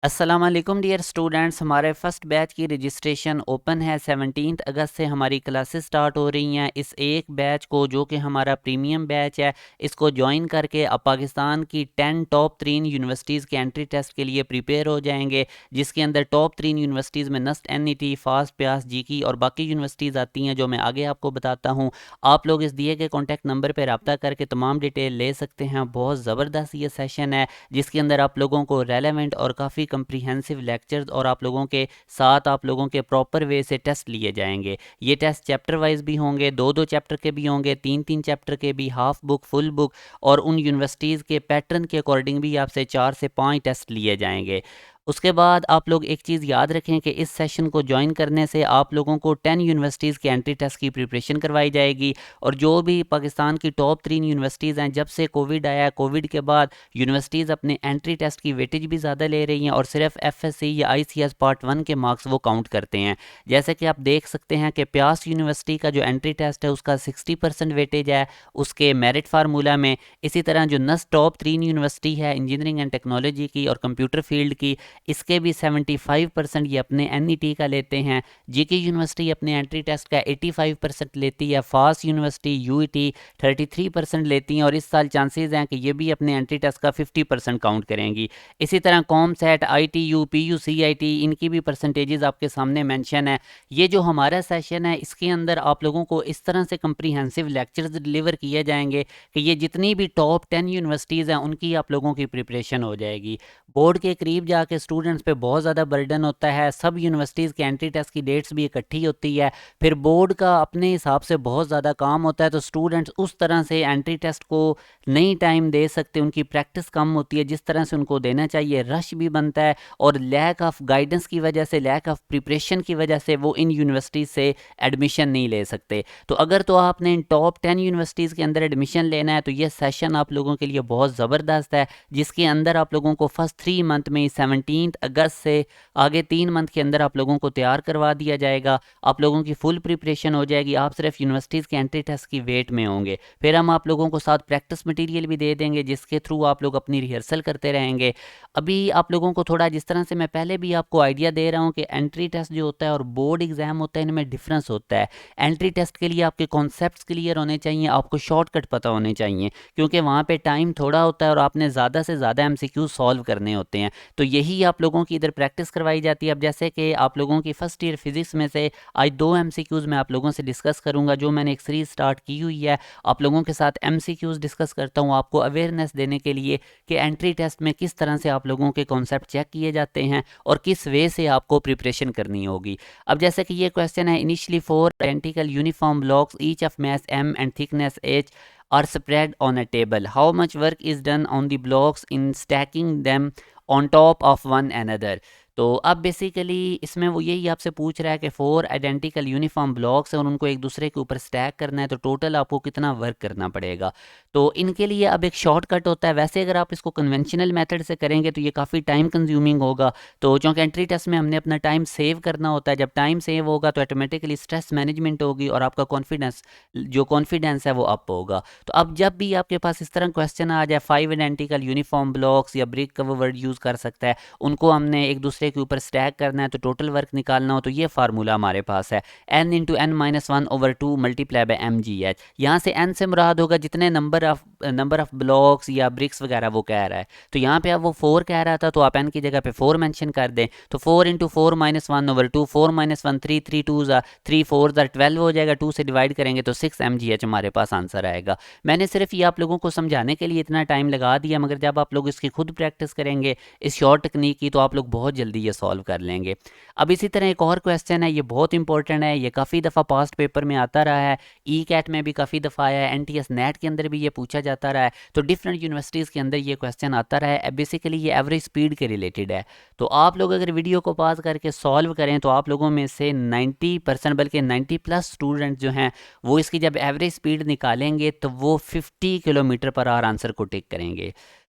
अस्सलाम वालेकुम dear students. हमारे फ़र्स्ट बैच की रजिस्ट्रेशन ओपन है। 17 अगस्त से हमारी क्लासेस स्टार्ट हो रही हैं। इस एक बैच को, जो कि हमारा प्रीमियम बैच है, इसको ज्वाइन करके अब पाकिस्तान की 10 टॉप 3 यूनिवर्सिटीज़ के एंट्री टेस्ट के लिए प्रिपेयर हो जाएंगे, जिसके अंदर टॉप 3 यूनिवर्सिटीज़ में नस्ट, NET, फास्ट, प्यास, जीकी और बाकी यूनिवर्सिटीज़ आती हैं, जो मैं आगे आपको बताता हूँ। आप लोग इस दिए गए कॉन्टैक्ट नंबर पर रब्ता करके तमाम डिटेल ले सकते हैं। बहुत ज़बरदस्त ये सेशन है, जिसके अंदर आप लोगों को रेलेवेंट और काफ़ी कंप्रीहेंसिव लेक्चर्स और आप लोगों के साथ आप लोगों के प्रॉपर वे से टेस्ट लिए जाएंगे। ये टेस्ट चैप्टर वाइज भी होंगे, 2-2 चैप्टर के भी होंगे, 3-3 चैप्टर के भी, हाफ बुक, फुल बुक, और उन यूनिवर्सिटीज़ के पैटर्न के अकॉर्डिंग भी आपसे 4 से 5 टेस्ट लिए जाएंगे। उसके बाद आप लोग एक चीज़ याद रखें कि इस सेशन को ज्वाइन करने से आप लोगों को 10 यूनिवर्सिटीज़ के एंट्री टेस्ट की प्रिपरेशन करवाई जाएगी। और जो भी पाकिस्तान की टॉप 3 यूनिवर्सिटीज़ हैं, जब से कोविड आया, कोविड के बाद यूनिवर्सिटीज़ अपने एंट्री टेस्ट की वेटेज भी ज़्यादा ले रही हैं और सिर्फ FSC या ICS पार्ट 1 के मार्क्स वो काउंट करते हैं। जैसे कि आप देख सकते हैं कि प्यास यूनिवर्सिटी का जो एंट्री टेस्ट है उसका 60% वेटेज है उसके मेरिट फार्मूला में। इसी तरह जो नस्ट टॉप 3 यूनिवर्सिटी है इंजीनियरिंग एंड टेक्नोलॉजी की और कंप्यूटर फील्ड की, इसके भी 75% ये अपने NET का लेते हैं। GK यूनिवर्सिटी अपने एंट्री टेस्ट का 85% लेती है। फास्ट यूनिवर्सिटी UET 33% लेती हैं और इस साल चांसेस हैं कि ये भी अपने एंट्री टेस्ट का 50% काउंट करेंगी। इसी तरह कॉमसेट, ITU, PU, CIT, इनकी भी परसेंटेजेस आपके सामने मेंशन है। ये जो हमारा सेशन है, इसके अंदर आप लोगों को इस तरह से कंप्रीहेंसिव लेक्चर्स डिलीवर किए जाएंगे कि ये जितनी भी टॉप 10 यूनिवर्सिटीज़ हैं उनकी आप लोगों की प्रिपरेशन हो जाएगी। बोर्ड के करीब जाके स्टूडेंट्स पे बहुत ज़्यादा बर्डन होता है। सब यूनिवर्सिटीज़ के एंट्री टेस्ट की डेट्स भी इकट्ठी होती है, फिर बोर्ड का अपने हिसाब से बहुत ज़्यादा काम होता है, तो स्टूडेंट्स उस तरह से एंट्री टेस्ट को नहीं टाइम दे सकते, उनकी प्रैक्टिस कम होती है जिस तरह से उनको देना चाहिए। रश भी बनता है और लैक ऑफ गाइडेंस की वजह से, लैक ऑफ प्रिपरेशन की वजह से वो इन यूनिवर्सिटीज़ से एडमिशन नहीं ले सकते। तो अगर तो आपने इन टॉप 10 यूनिवर्सिटीज़ के अंदर एडमिशन लेना है तो ये सेशन आप लोगों के लिए बहुत ज़बरदस्त है, जिसके अंदर आप लोगों को फर्स्ट 3 मंथ में 17 अगस्त से आगे 3 मंथ के अंदर आप लोगों को तैयार करवा दिया जाएगा। आप लोगों की फुल प्रिपरेशन हो जाएगी। आप सिर्फ यूनिवर्सिटीज़ के एंट्री टेस्ट की वेट में होंगे। फिर हम आप लोगों को साथ प्रैक्टिस मटेरियल भी दे देंगे, जिसके थ्रू आप लोग अपनी रिहर्सल करते रहेंगे। अभी आप लोगों को थोड़ा, जिस तरह से मैं पहले भी आपको आइडिया दे रहा हूँ कि एंट्री टेस्ट जो होता है और बोर्ड एग्जाम होता है, इनमें डिफरेंस होता है। एंट्री टेस्ट के लिए आपके कॉन्सेप्ट्स क्लियर होने चाहिए, आपको शॉर्टकट पता होने चाहिए, क्योंकि वहाँ पे टाइम थोड़ा होता है और आपने ज़्यादा से ज़्यादा MCQ सॉल्व करने होते हैं। तो यही आप लोगों की इधर प्रैक्टिस करवाई जाती है। अब जैसे कि आप लोगों की फर्स्ट ईयर फिजिक्स में से आज 2 MCQs मैं आप लोगों से डिस्कस करूंगा, जो मैंने एक सीरीज स्टार्ट की हुई है। आप लोगों के साथ MCQs डिस्कस करता हूँ, आपको अवेयरनेस देने के लिए कि एंट्री टेस्ट में किस तरह से आप लोगों के कॉन्सेप्ट चेक किए जाते हैं और किस वे से आपको प्रिपरेशन करनी होगी। अब जैसे कि ये क्वेश्चन है, initially 4 identical uniform blocks each of mass M and thickness H are spread on a table. How much work is done on the blocks in stacking them on top of one another? तो अब basically इसमें वो यही आपसे पूछ रहा है कि 4 आइडेंटिकल यूनिफॉर्म ब्लॉक्स हैं और उनको एक दूसरे के ऊपर स्टैक करना है, तो टोटल आपको कितना वर्क करना पड़ेगा। तो इनके लिए अब एक शॉर्टकट होता है। वैसे अगर आप इसको कन्वेंशनल मेथड से करेंगे तो ये काफ़ी टाइम कंज्यूमिंग होगा। तो चूँकि एंट्री टेस्ट में हमने अपना टाइम सेव करना होता है, जब टाइम सेव होगा तो ऑटोमेटिकली स्ट्रेस मैनेजमेंट होगी और आपका कॉन्फिडेंस है वो अप होगा। तो अब जब भी आपके पास इस तरह क्वेश्चन आ जाए, 5 आइडेंटिकल यूनिफॉर्म ब्लॉक्स या ब्रिक का वो वर्ड यूज़ कर सकता है, उनको हमने एक दूसरे के ऊपर स्टैक करना है, तो टोटल वर्क निकालना हो, तो ये फार्मूला हमारे पास है n into n minus 1/2 multiply by MGH। यहाँ से n से मुराद होगा जितने नंबर ऑफ ब्लॉक्स या ब्रिक्स वगैरह वो कह रहा है। तो यहाँ पे अब वो 4 कह रहा था, तो आप n की जगह पे 4 मेंशन कर दें, तो 4 इंटू 4 माइनस 1/2, 4 माइनस 1 3, 3 2 3 4 12 हो जाएगा। 2 से डिवाइड करेंगे तो 6 MGH हमारे पास आंसर आएगा। मैंने सिर्फ ये आप लोगों को समझाने के लिए इतना टाइम लगा दिया, मगर जब आप लोग इसकी खुद प्रैक्टिस करेंगे इस शॉर्ट टेक्निक की, तो आप लोग बहुत जल्दी ये सॉल्व कर लेंगे। अब इसी तरह एक और क्वेश्चन है, ये बहुत इंपॉर्टेंट है, ये काफ़ी दफ़ा पास्ट पेपर में आता रहा है, ECAT में भी काफ़ी दफ़ा आया है, NTS नेट के अंदर भी ये पूछा जाता रहा है, तो डिफरेंट यूनिवर्सिटीज़ के अंदर ये क्वेश्चन आता रहा है। बेसिकली ये एवरेज स्पीड के रिलेटेड है। तो आप लोग अगर वीडियो को पॉज करके सॉल्व करें तो आप लोगों में से 90% बल्कि 90+ स्टूडेंट जो हैं वो इसकी जब एवरेज स्पीड निकालेंगे तो वो 50 किलोमीटर पर आवर आंसर को टिक करेंगे।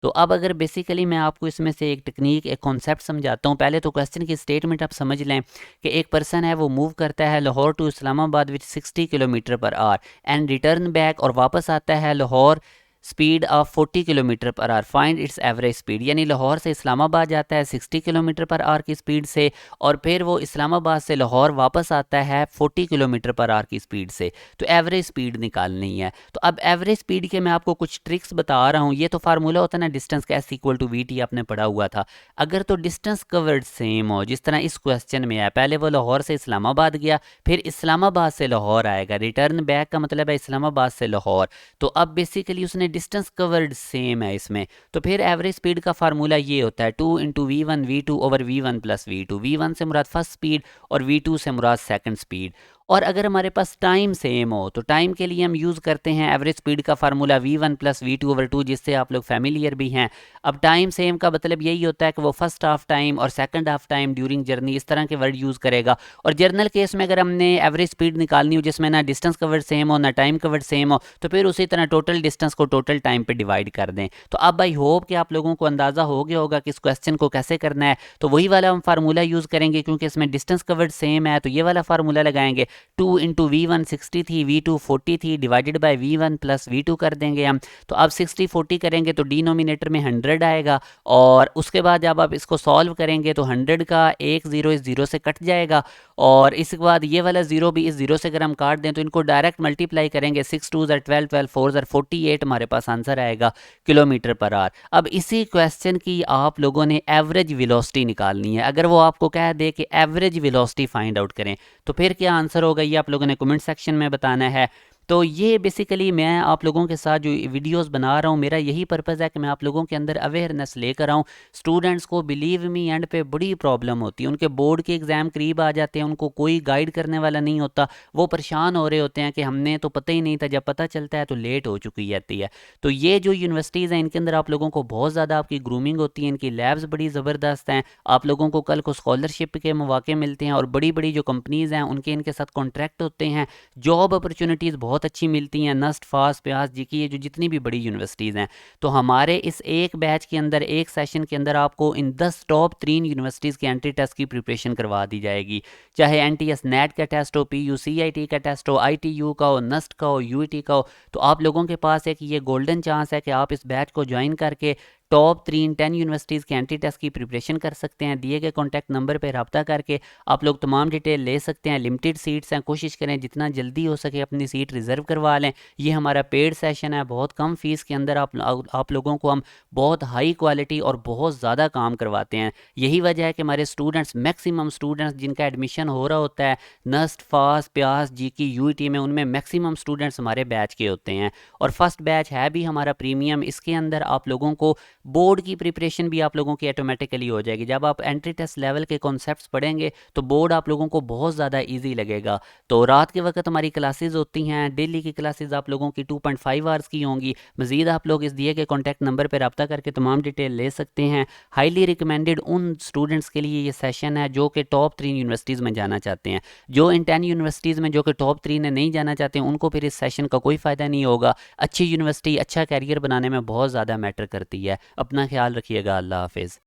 तो अब अगर बेसिकली मैं आपको इसमें से एक टेक्निक, एक कॉन्सेप्ट समझाता हूँ। पहले तो क्वेश्चन की स्टेटमेंट आप समझ लें कि एक पर्सन है वो मूव करता है Lahore to Islamabad which 60 kilometre per hour and return back, और वापस आता है Lahore speed of 40 kilometre per hour, find its average speed. यानी लाहौर से इस्लामाबाद जाता है 60 किलोमीटर पर आवर की स्पीड से, और फिर वो इस्लामाबाद से लाहौर वापस आता है 40 किलोमीटर पर आवर की स्पीड से। तो एवरेज स्पीड निकालनी है। तो अब एवरेज स्पीड के मैं आपको कुछ ट्रिक्स बता रहा हूँ। ये तो फार्मूला होता है ना, डिस्टेंस का S equal to V T, आपने पढ़ा हुआ था। अगर तो डिस्टेंस कवर्ड सेम हो, जिस तरह इस क्वेश्चन में है, पहले वो लाहौर से इस्लामाबाद गया, फिर इस्लामाबाद से लाहौर आएगा, रिटर्न बैक का मतलब है इस्लामाबाद से लाहौर। तो अब बेसिकली उसने डिस्टेंस कवर्ड सेम है इसमें। तो फिर एवरेज स्पीड का फार्मूला ये होता है 2 into V1 V2 over V1 plus V2। V1 से मुराद फर्स्ट स्पीड और V2 से मुराद सेकंड स्पीड। और अगर हमारे पास टाइम सेम हो तो टाइम के लिए हम यूज़ करते हैं एवरेज स्पीड का formula V1 plus V2 over 2, जिससे आप लोग फैमिलियर भी हैं। अब टाइम सेम का मतलब यही होता है कि वो फर्स्ट हाफ टाइम और second half time during journey, इस तरह के वर्ड यूज़ करेगा। और जर्नल केस में अगर हमने एवरेज स्पीड निकालनी हो जिसमें ना डिस्टेंस कवर्ड सेम हो ना टाइम कवर्ड सेम हो, तो फिर उसी तरह टोटल डिस्टेंस को टोटल टाइम पे डिवाइड कर दें। तो अब आई होप कि आप लोगों को अंदाज़ा हो गया होगा कि इस क्वेश्चन को कैसे करना है। तो वही वाला हम फार्मूला यूज़ करेंगे, क्योंकि इसमें डिस्टेंस कवर्ड सेम है, तो ये वाला फार्मूला लगाएंगे। 2 इंटू V1 60 थी, V2 40 थी, divided by V1 plus V2 कर देंगे हम। तो अब 60 40 करेंगे तो डिनोमिनेटर में 100 आएगा, और उसके बाद जब आप इसको सॉल्व करेंगे तो 100 का एक ज़ीरो इस ज़ीरो से कट जाएगा, और इसके बाद ये वाला ज़ीरो भी इस ज़ीरो से अगर हम काट दें तो इनको डायरेक्ट मल्टीप्लाई करेंगे। 6 2 ज़र 12, 12 4 ज़र 48, हमारे पास आंसर आएगा किलोमीटर पर आवर। अब इसी क्वेश्चन की आप लोगों ने एवरेज वेलोसिटी निकालनी है। अगर वो आपको कह दे कि एवरेज वेलोसिटी फाइंड आउट करें, तो फिर क्या आंसर होगा ये आप लोगों ने कमेंट सेक्शन में बताना है। तो ये बेसिकली मैं आप लोगों के साथ जो वीडियोस बना रहा हूँ, मेरा यही पर्पज़ है कि मैं आप लोगों के अंदर अवेयरनेस लेकर आऊँ। स्टूडेंट्स को बिलीव मी एंड पे बड़ी प्रॉब्लम होती है, उनके बोर्ड के एग्ज़ाम करीब आ जाते हैं, उनको कोई गाइड करने वाला नहीं होता, वो परेशान हो रहे होते हैं कि हमने तो पता ही नहीं था, जब पता चलता है तो लेट हो चुकी जाती है। तो ये जो यूनिवर्सिटीज़ हैं इनके अंदर आप लोगों को बहुत ज़्यादा आपकी ग्रूमिंग होती है, इनकी लैब्स बड़ी ज़बरदस्त हैं, आप लोगों को कल को स्कॉलरशिप के मौके मिलते हैं, और बड़ी बड़ी जो कंपनीज़ हैं उनके इनके साथ कॉन्ट्रैक्ट होते हैं, जॉब अपॉर्चुनिटीज़ बहुत अच्छी मिलती हैं, नस्ट फास प्यास जी की, ये जो जितनी भी बड़ी यूनिवर्सिटीज़ हैं। तो हमारे इस एक बैच के अंदर, एक सेशन के अंदर आपको इन 10 टॉप 3 यूनिवर्सिटीज़ के एंट्री टेस्ट की प्रिपरेशन करवा दी जाएगी। चाहे NTS नेट का टेस्ट हो, PUCIT का टेस्ट हो, ITU का हो, नस्ट का हो, UET का हो, तो आप लोगों के पास एक ये गोल्डन चांस है कि आप इस बैच को ज्वाइन करके टॉप 10 यूनिवर्सिटीज़ के एंट्री टेस्ट की प्रिपरेशन कर सकते हैं। दिए गए कॉन्टैक्ट नंबर पर रब्ता करके आप लोग तमाम डिटेल ले सकते हैं। लिमिटेड सीट्स हैं, कोशिश करें जितना जल्दी हो सके अपनी सीट रिज़र्व करवा लें। ये हमारा पेड सेशन है, बहुत कम फ़ीस के अंदर आप लोगों को हम बहुत हाई क्वालिटी और बहुत ज़्यादा काम करवाते हैं। यही वजह है कि हमारे स्टूडेंट्स, मैक्सिमम स्टूडेंट्स जिनका एडमिशन हो रहा होता है नस्ट फास प्यास GK UET में, उनमें मैक्सिमम स्टूडेंट्स हमारे बैच के होते हैं। और फर्स्ट बैच है भी हमारा प्रीमियम। इसके अंदर आप लोगों को बोर्ड की प्रिपरेशन भी आप लोगों की ऑटोमेटिकली हो जाएगी। जब आप एंट्री टेस्ट लेवल के कॉन्सेप्ट्स पढ़ेंगे तो बोर्ड आप लोगों को बहुत ज़्यादा इजी लगेगा। तो रात के वक्त हमारी क्लासेस होती हैं, डेली की क्लासेस आप लोगों की 2.5 आवर्स की होंगी। मज़ीद आप लोग इस दिए गए कॉन्टैक्ट नंबर पर रब्ता करके तमाम डिटेल ले सकते हैं। हाईली रिकमेंडेड उन स्टूडेंट्स के लिए ये सेशन है जो कि टॉप 3 यूनिवर्सिटीज़ में जाना चाहते हैं। जो इन 10 यूनिवर्सिटीज़ में जो कि टॉप 3 में नहीं जाना चाहते हैं, उनको फिर इस सेशन का कोई फ़ायदा नहीं होगा। अच्छी यूनिवर्सिटी अच्छा कैरियर बनाने में बहुत ज़्यादा मैटर करती है। अपना ख्याल रखिएगा। अल्लाह हाफिज़।